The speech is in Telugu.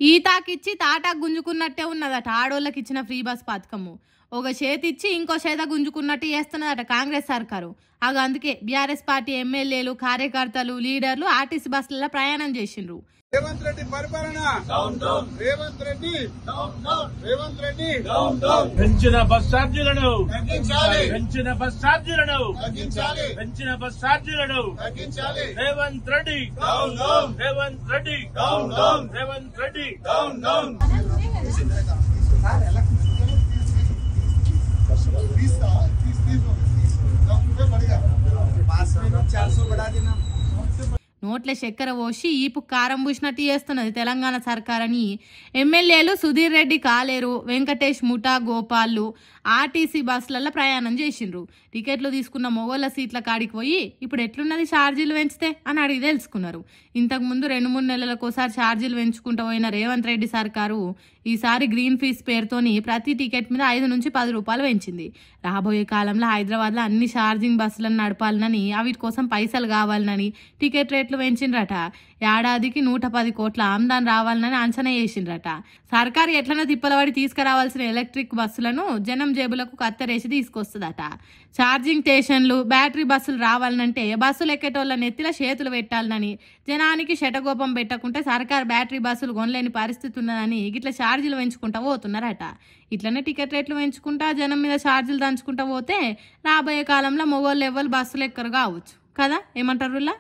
ఈతాకిచ్చి తాటాకు గుంజుకున్నట్టే ఉన్నదట ఆడోళ్ళకి ఇచ్చిన ఫ్రీ బస్ పథకము. ఒక చేతిచ్చి ఇంకో చేత గుంజుకున్నట్టు చేస్తున్నదట కాంగ్రెస్ సర్కారు. అందుకే బీఆర్ఎస్ పార్టీ ఎమ్మెల్యేలు, కార్యకర్తలు, లీడర్లు ఆర్టీసీ బస్సులలో ప్రయాణం చేసిండ్రు. రేవంత్ రెడ్డి పరిపాలన పెంచిన బస్ ఛార్జీలను పెంచిన బస్ ఛార్జీలను పెంచిన బస్ ఛార్జీలను రేవంత్ రెడ్డి రేవంత్ రెడ్డి రేవంత్ రెడ్డి నోట్ల చక్కెర పోసి ఈపు కారం పూసినట్టు చేస్తున్నది తెలంగాణ సర్కార్ అని ఎమ్మెల్యేలు సుధీర్ రెడ్డి కాలేరు, వెంకటేష్ ముఠా గోపాల్లు ఆర్టీసీ బస్సులలో ప్రయాణం చేసిండ్రు. టికెట్లు తీసుకున్న మొగోళ్ళ సీట్ల కాడికి పోయి ఇప్పుడు ఎట్లున్నది ఛార్జీలు పెంచితే అని అడిగి తెలుసుకున్నారు. ఇంతకుముందు 2-3 నెలలకోసారి ఛార్జీలు పెంచుకుంటూ పోయిన రేవంత్ రెడ్డి సర్కారు ఈసారి గ్రీన్ ఫీస్ పేరుతోని ప్రతి టికెట్ మీద 5 నుంచి 10 రూపాయలు పెంచింది. రాబోయే కాలంలో హైదరాబాద్లో అన్ని ఛార్జింగ్ బస్సులను నడపాలనని, వీటి కోసం పైసలు కావాలనని టికెట్ రేట్లు పెంచిండ్రట. ఏడాదికి 110 కోట్ల ఆమ్దాన్ రావాలని అంచనా వేసిండ్రట. సర్కారు ఎట్లనో తిప్పలవాడి తీసుకురావాల్సిన ఎలక్ట్రిక్ బస్సులను జనం జేబులకు కత్తరేసి తీసుకొస్తుందట. ఛార్జింగ్ స్టేషన్లు, బ్యాటరీ బస్సులు రావాలంటే బస్సులు ఎక్కేటోళ్ళ నెత్తిలో చేతులు పెట్టాలని, జనానికి శటగోపం పెట్టకుంటే సర్కారు బ్యాటరీ బస్సులు కొనలేని పరిస్థితి ఉన్నదని ఇట్లా ఛార్జీలు పెంచుకుంటా పోతున్నారట. ఇట్లనే టికెట్ రేట్లు పెంచుకుంటా జనం మీద ఛార్జీలు దంచుకుంటా పోతే రాబోయే కాలంలో మొగోళ్ళు ఎవ్వరు బస్సులు ఎక్కరు కావచ్చు కదా. ఏమంటారు?